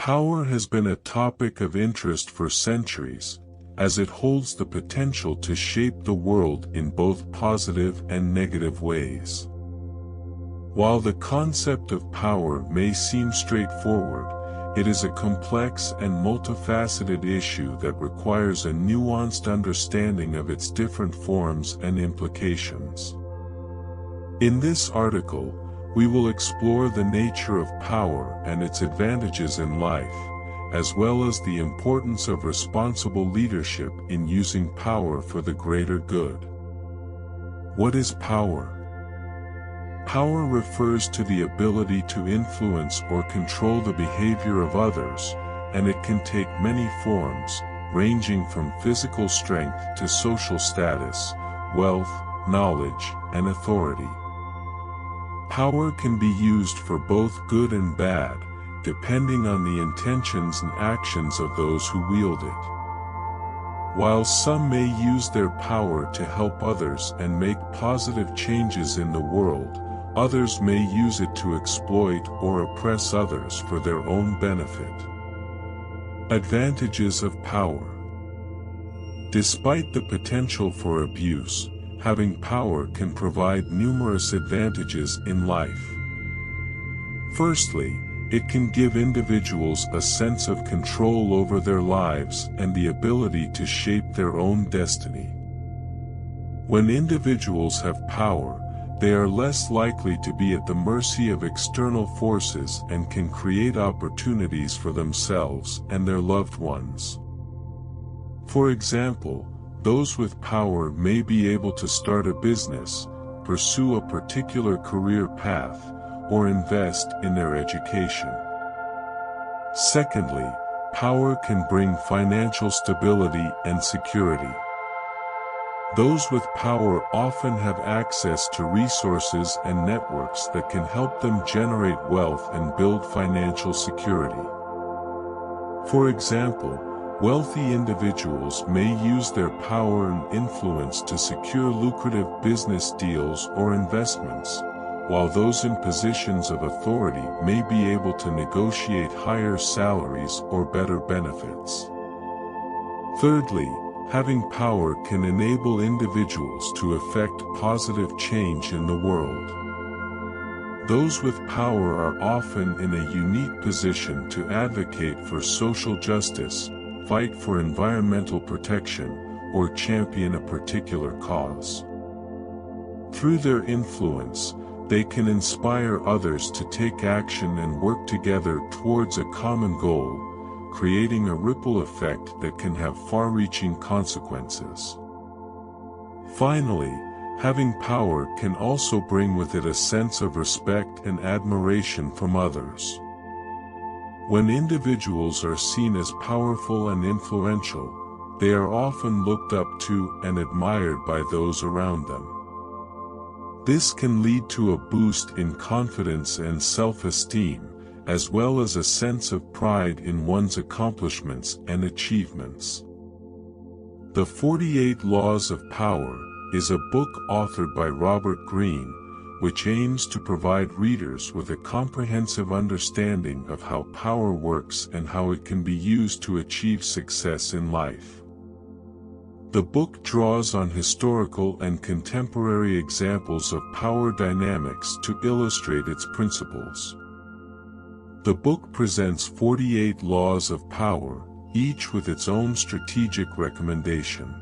Power has been a topic of interest for centuries, as it holds the potential to shape the world in both positive and negative ways. While the concept of power may seem straightforward, it is a complex and multifaceted issue that requires a nuanced understanding of its different forms and implications. In this article, we will explore the nature of power and its advantages in life, as well as the importance of responsible leadership in using power for the greater good. What is power? Power refers to the ability to influence or control the behavior of others, and it can take many forms, ranging from physical strength to social status, wealth, knowledge, and authority. Power can be used for both good and bad, depending on the intentions and actions of those who wield it. While some may use their power to help others and make positive changes in the world, others may use it to exploit or oppress others for their own benefit. Advantages of power. Despite the potential for abuse, having power can provide numerous advantages in life. Firstly, it can give individuals a sense of control over their lives and the ability to shape their own destiny. When individuals have power, they are less likely to be at the mercy of external forces and can create opportunities for themselves and their loved ones. For example, those with power may be able to start a business, pursue a particular career path, or invest in their education. Secondly, power can bring financial stability and security. Those with power often have access to resources and networks that can help them generate wealth and build financial security. For example, wealthy individuals may use their power and influence to secure lucrative business deals or investments, while those in positions of authority may be able to negotiate higher salaries or better benefits. Thirdly, having power can enable individuals to effect positive change in the world. Those with power are often in a unique position to advocate for social justice, fight for environmental protection, or champion a particular cause. Through their influence, they can inspire others to take action and work together towards a common goal, creating a ripple effect that can have far-reaching consequences. Finally, having power can also bring with it a sense of respect and admiration from others. When individuals are seen as powerful and influential, they are often looked up to and admired by those around them. This can lead to a boost in confidence and self-esteem, as well as a sense of pride in one's accomplishments and achievements. The 48 Laws of Power is a book authored by Robert Greene, which aims to provide readers with a comprehensive understanding of how power works and how it can be used to achieve success in life. The book draws on historical and contemporary examples of power dynamics to illustrate its principles. The book presents 48 laws of power, each with its own strategic recommendation.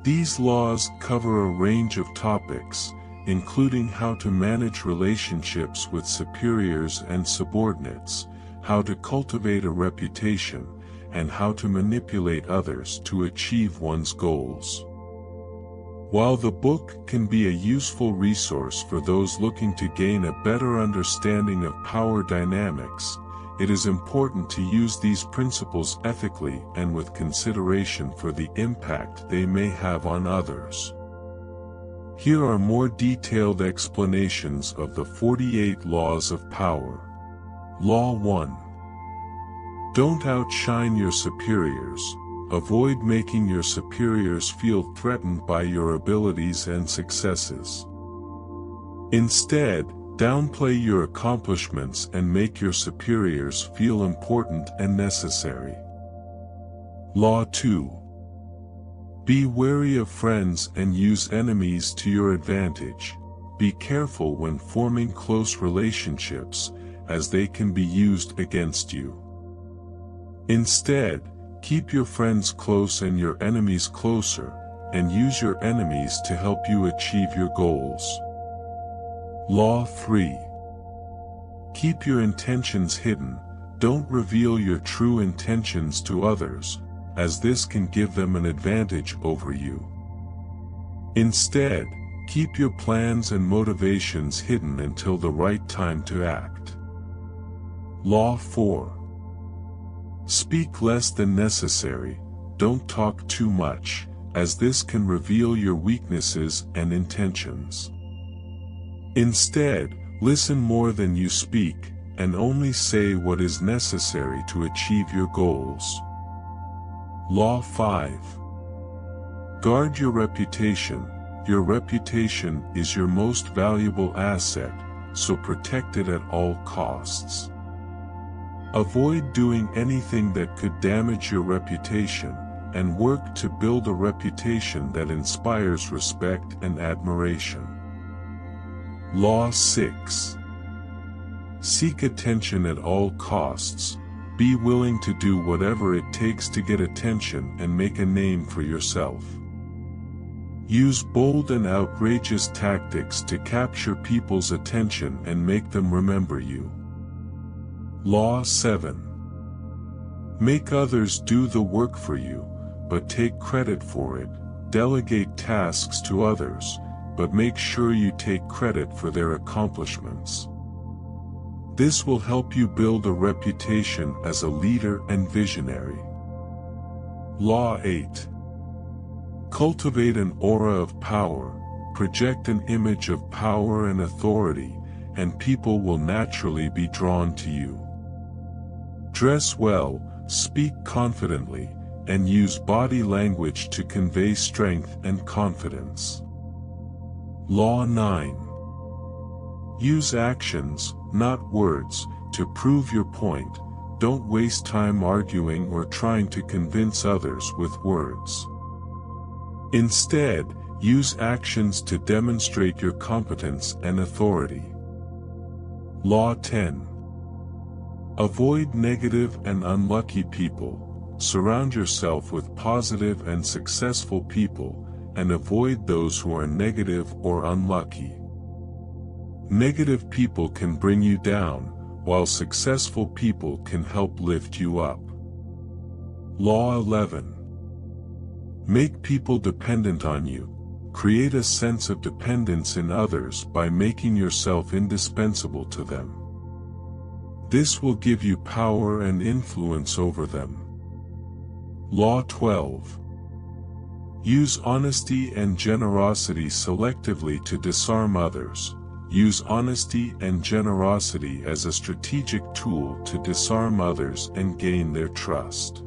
These laws cover a range of topics, including how to manage relationships with superiors and subordinates, how to cultivate a reputation, and how to manipulate others to achieve one's goals. While the book can be a useful resource for those looking to gain a better understanding of power dynamics, it is important to use these principles ethically and with consideration for the impact they may have on others. Here are more detailed explanations of the 48 Laws of Power. Law 1. Don't outshine your superiors. Avoid making your superiors feel threatened by your abilities and successes. Instead, Downplay your accomplishments and make your superiors feel important and necessary. Law 2. Be wary of friends and use enemies to your advantage. Be careful when forming close relationships, as they can be used against you. Instead, keep your friends close and your enemies closer, and use your enemies to help you achieve your goals. Law 3. Keep your intentions hidden. Don't reveal your true intentions to others, as this can give them an advantage over you. Instead, keep your plans and motivations hidden until the right time to act. Law 4. Speak less than necessary. Don't talk too much, as this can reveal your weaknesses and intentions. Instead, listen more than you speak, and only say what is necessary to achieve your goals. Law 5. Guard your reputation. Your reputation is your most valuable asset, so protect it at all costs. Avoid doing anything that could damage your reputation, and work to build a reputation that inspires respect and admiration. Law 6. Seek attention at all costs. Be willing to do whatever it takes to get attention and make a name for yourself. Use bold and outrageous tactics to capture people's attention and make them remember you. Law 7. Make others do the work for you, but take credit for it. Delegate tasks to others, but make sure you take credit for their accomplishments. This will help you build a reputation as a leader and visionary. Law 8. Cultivate an aura of power. Project an image of power and authority, and people will naturally be drawn to you. Dress well, speak confidently, and use body language to convey strength and confidence. Law 9. Use actions, not words, to prove your point. Don't waste time arguing or trying to convince others with words. Instead, use actions to demonstrate your competence and authority. Law 10. Avoid negative and unlucky people. Surround yourself with positive and successful people, and avoid those who are negative or unlucky. Negative people can bring you down, while successful people can help lift you up. Law 11. Make people dependent on you. Create a sense of dependence in others by making yourself indispensable to them. This will give you power and influence over them. Law 12. Use honesty and generosity selectively to disarm others. Use honesty and generosity as a strategic tool to disarm others and gain their trust.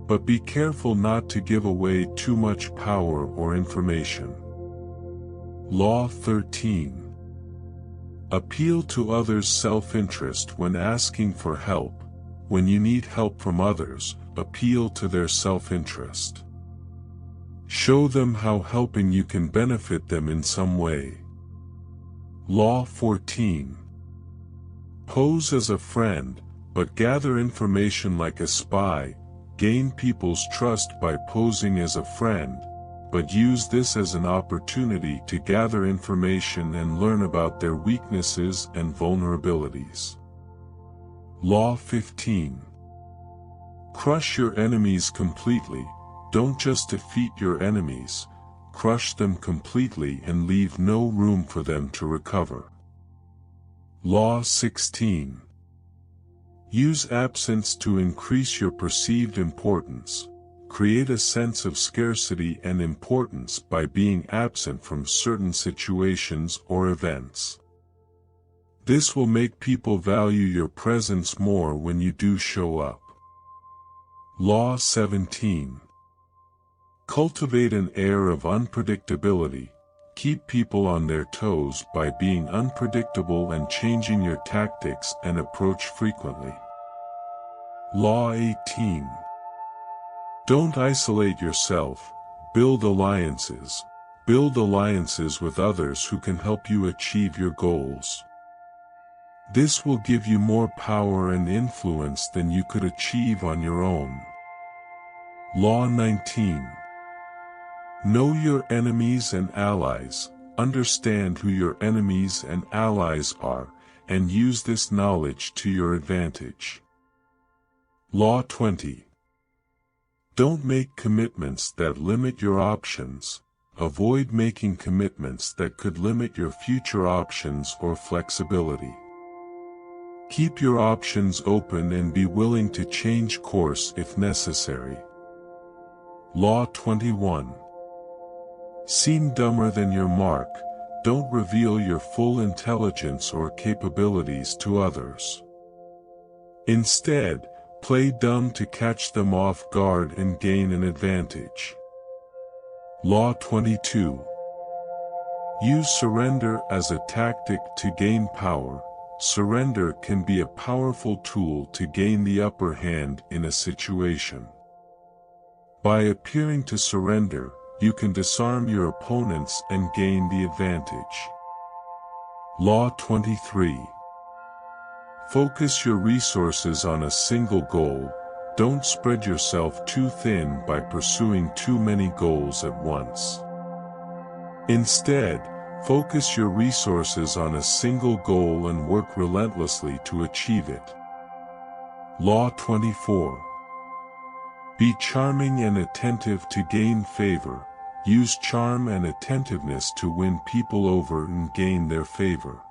But be careful not to give away too much power or information. Law 13. Appeal to others' self-interest when asking for help. When you need help from others, appeal to their self-interest. Show them how helping you can benefit them in some way. Law 14. Pose as a friend, but gather information like a spy. Gain people's trust by posing as a friend, but use this as an opportunity to gather information and learn about their weaknesses and vulnerabilities. Law 15. Crush your enemies completely. Don't just defeat your enemies, crush them completely and leave no room for them to recover. Law 16. Use absence to increase your perceived importance. Create a sense of scarcity and importance by being absent from certain situations or events. This will make people value your presence more when you do show up. Law 17. Cultivate an air of unpredictability. keep people on their toes by being unpredictable and changing your tactics and approach frequently. Law 18. Don't isolate yourself, build alliances. Build alliances with others who can help you achieve your goals. This will give you more power and influence than you could achieve on your own. Law 19. Know your enemies and allies. Understand who your enemies and allies are, and use this knowledge to your advantage. Law 20. Don't make commitments that limit your options. Avoid making commitments that could limit your future options or flexibility. Keep your options open and be willing to change course if necessary. Law 21. Seem dumber than your mark. Don't reveal your full intelligence or capabilities to others. Instead, play dumb to catch them off guard and gain an advantage. Law 22. Use surrender as a tactic to gain power. Surrender can be a powerful tool to gain the upper hand in a situation. By appearing to surrender, you can disarm your opponents and gain the advantage. Law 23. Focus your resources on a single goal. Don't spread yourself too thin by pursuing too many goals at once. Instead, focus your resources on a single goal and work relentlessly to achieve it. Law 24. Be charming and attentive to gain favor. Use charm and attentiveness to win people over and gain their favor.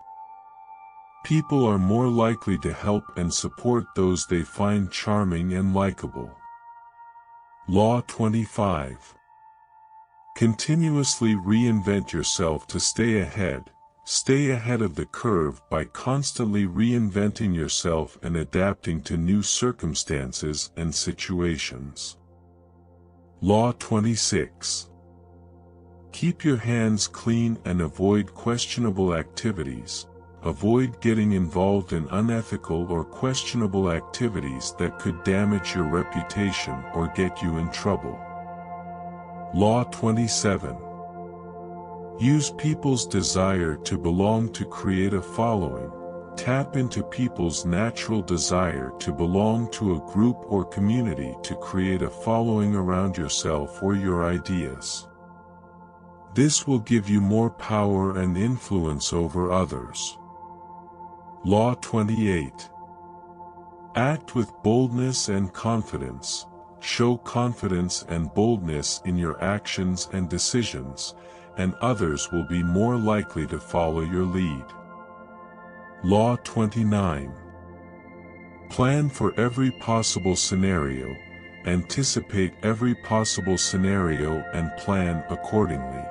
People are more likely to help and support those they find charming and likable. Law 25. Continuously reinvent yourself to stay ahead. Stay ahead of the curve by constantly reinventing yourself and adapting to new circumstances and situations. Law 26. Keep your hands clean and avoid questionable activities. Avoid getting involved in unethical or questionable activities that could damage your reputation or get you in trouble. Law 27. Use people's desire to belong to create a following. Tap into people's natural desire to belong to a group or community to create a following around yourself or your ideas. This will give you more power and influence over others. Law 28. Act with boldness and confidence. Show confidence and boldness in your actions and decisions, and others will be more likely to follow your lead. Law 29. Plan for every possible scenario. Anticipate every possible scenario and plan accordingly.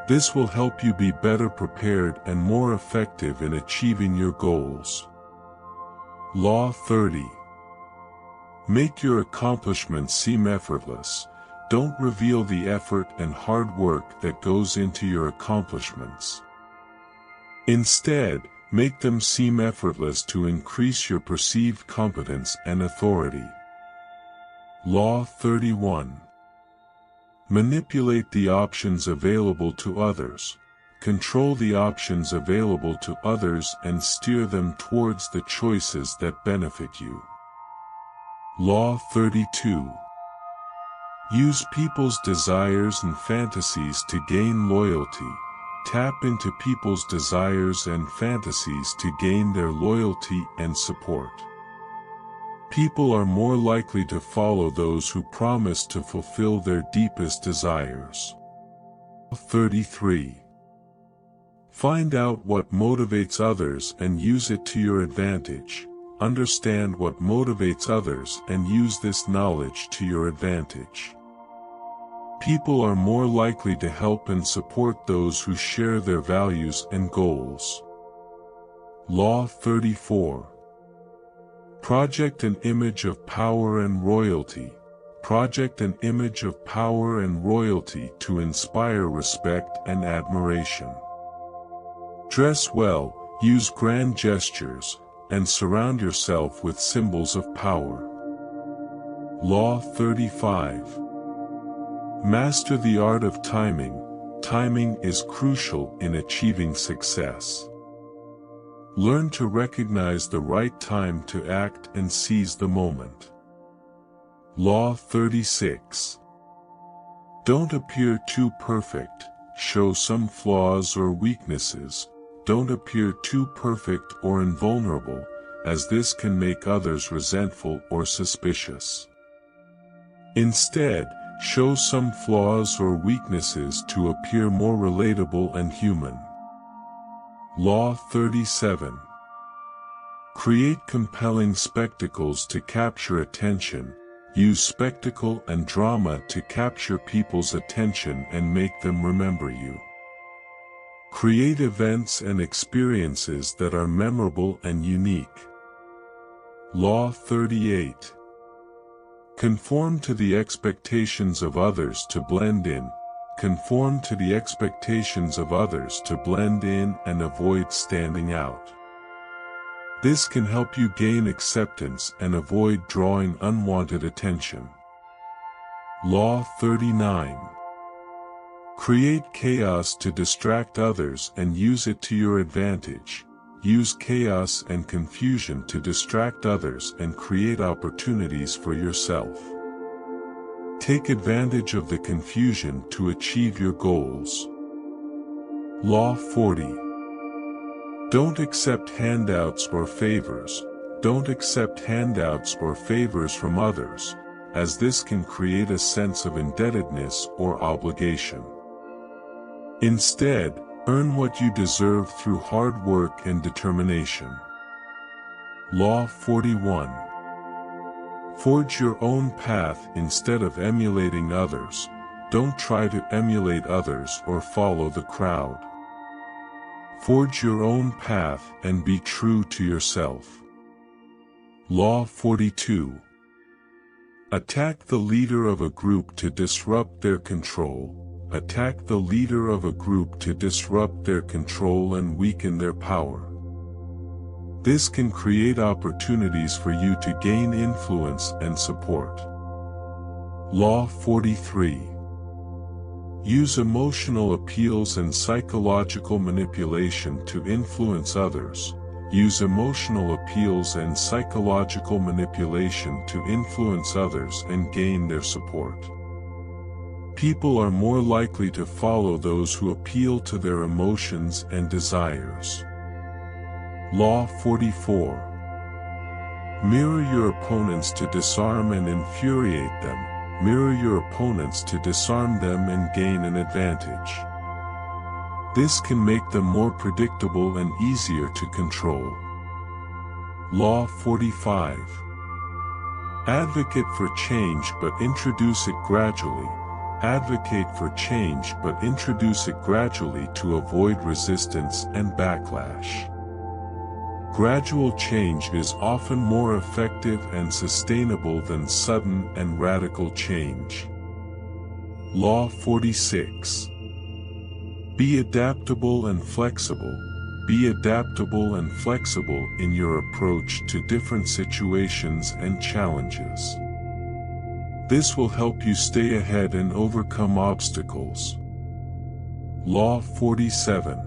This will help you be better prepared and more effective in achieving your goals. Law 30. Make your accomplishments seem effortless. Don't reveal the effort and hard work that goes into your accomplishments. Instead, make them seem effortless to increase your perceived competence and authority. Law 31. Manipulate the options available to others. Control the options available to others and steer them towards the choices that benefit you. Law 32. Use people's desires and fantasies to gain loyalty. Tap into people's desires and fantasies to gain their loyalty and support. People are more likely to follow those who promise to fulfill their deepest desires. 33. Find out what motivates others and use it to your advantage. Understand what motivates others and use this knowledge to your advantage. People are more likely to help and support those who share their values and goals. Law 34. Project an image of power and royalty. project an image of power and royalty to inspire respect and admiration. Dress well, use grand gestures, and surround yourself with symbols of power. Law 35. Master the art of timing. Timing is crucial in achieving success. Learn to recognize the right time to act and seize the moment. Law 36. Don't appear too perfect, show some flaws or weaknesses. Don't appear too perfect or invulnerable, as this can make others resentful or suspicious. Instead, show some flaws or weaknesses to appear more relatable and human. Law 37. Create compelling spectacles to capture attention. Use spectacle and drama to capture people's attention and make them remember you. Create events and experiences that are memorable and unique. Law 38. Conform to the expectations of others to blend in. Conform to the expectations of others to blend in and avoid standing out. This can help you gain acceptance and avoid drawing unwanted attention. Law 39. Create chaos to distract others and use it to your advantage. Use chaos and confusion to distract others and create opportunities for yourself. Take advantage of the confusion to achieve your goals. Law 40. Don't accept handouts or favors. Don't accept handouts or favors from others, as this can create a sense of indebtedness or obligation. Instead, earn what you deserve through hard work and determination. Law 41. Forge your own path instead of emulating others. Don't try to emulate others or follow the crowd. Forge your own path and be true to yourself. Law 42. Attack the leader of a group to disrupt their control. Attack the leader of a group to disrupt their control and weaken their power. This can create opportunities for you to gain influence and support. Law 43. Use emotional appeals and psychological manipulation to influence others. Use emotional appeals and psychological manipulation to influence others and gain their support. People are more likely to follow those who appeal to their emotions and desires. Law 44. Mirror your opponents to disarm and infuriate them. Mirror your opponents to disarm them and gain an advantage. This can make them more predictable and easier to control. Law 45. Advocate for change but introduce it gradually. Advocate for change but introduce it gradually to avoid resistance and backlash. Gradual change is often more effective and sustainable than sudden and radical change. Law 46. Be adaptable and flexible. Be adaptable and flexible in your approach to different situations and challenges. This will help you stay ahead and overcome obstacles. Law 47.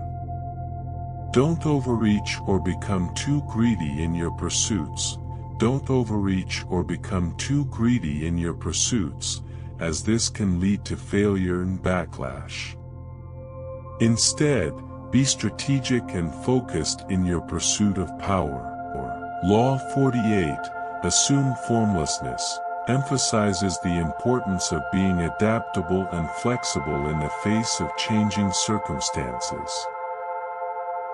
Don't overreach or become too greedy in your pursuits. Don't overreach or become too greedy in your pursuits, as this can lead to failure and backlash. Instead, be strategic and focused in your pursuit of power. Law 48. Assume formlessness. Emphasizes the importance of being adaptable and flexible in the face of changing circumstances.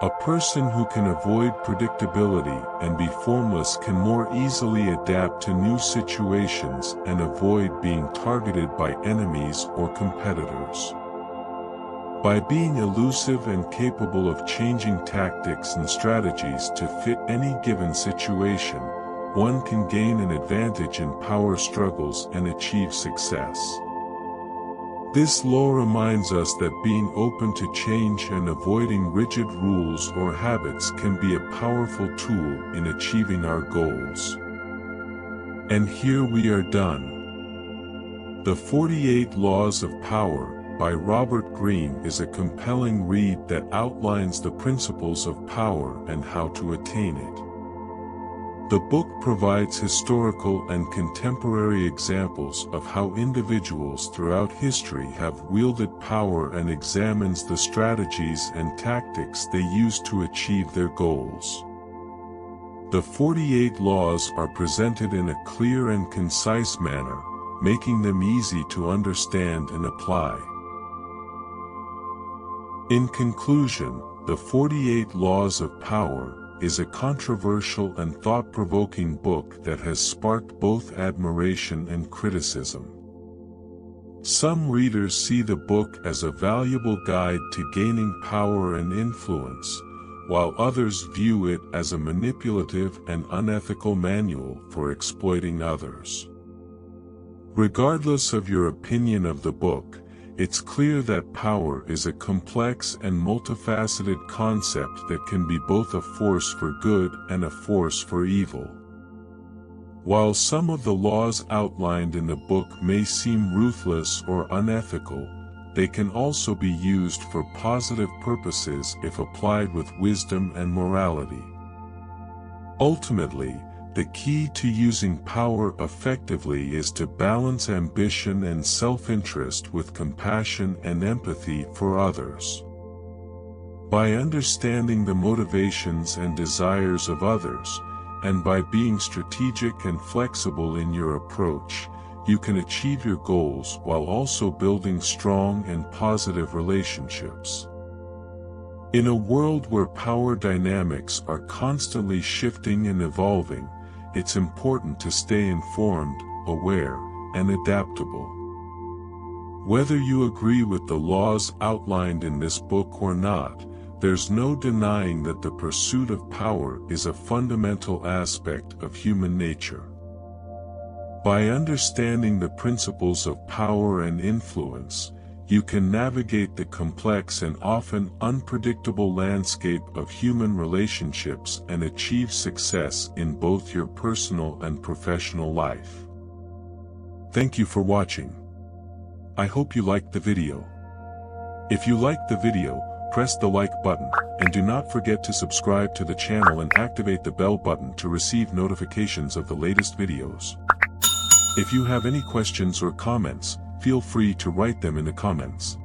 A person who can avoid predictability and be formless can more easily adapt to new situations and avoid being targeted by enemies or competitors. By being elusive and capable of changing tactics and strategies to fit any given situation, one can gain an advantage in power struggles and achieve success. This law reminds us that being open to change and avoiding rigid rules or habits can be a powerful tool in achieving our goals. And here we are done. The 48 Laws of Power by Robert Greene is a compelling read that outlines the principles of power and how to attain it. The book provides historical and contemporary examples of how individuals throughout history have wielded power and examines the strategies and tactics they use to achieve their goals. The 48 laws are presented in a clear and concise manner, making them easy to understand and apply. In conclusion, the 48 Laws of Power is a controversial and thought-provoking book that has sparked both admiration and criticism. Some readers see the book as a valuable guide to gaining power and influence, while others view it as a manipulative and unethical manual for exploiting others. Regardless of your opinion of the book, it's clear that power is a complex and multifaceted concept that can be both a force for good and a force for evil. While some of the laws outlined in the book may seem ruthless or unethical, they can also be used for positive purposes if applied with wisdom and morality. Ultimately, the key to using power effectively is to balance ambition and self-interest with compassion and empathy for others. By understanding the motivations and desires of others, and by being strategic and flexible in your approach, you can achieve your goals while also building strong and positive relationships. In a world where power dynamics are constantly shifting and evolving, it's important to stay informed, aware, and adaptable. Whether you agree with the laws outlined in this book or not, there's no denying that the pursuit of power is a fundamental aspect of human nature. By understanding the principles of power and influence, you can navigate the complex and often unpredictable landscape of human relationships and achieve success in both your personal and professional life. Thank you for watching. I hope you liked the video. If you liked the video, press the like button, and do not forget to subscribe to the channel and activate the bell button to receive notifications of the latest videos. If you have any questions or comments, feel free to write them in the comments.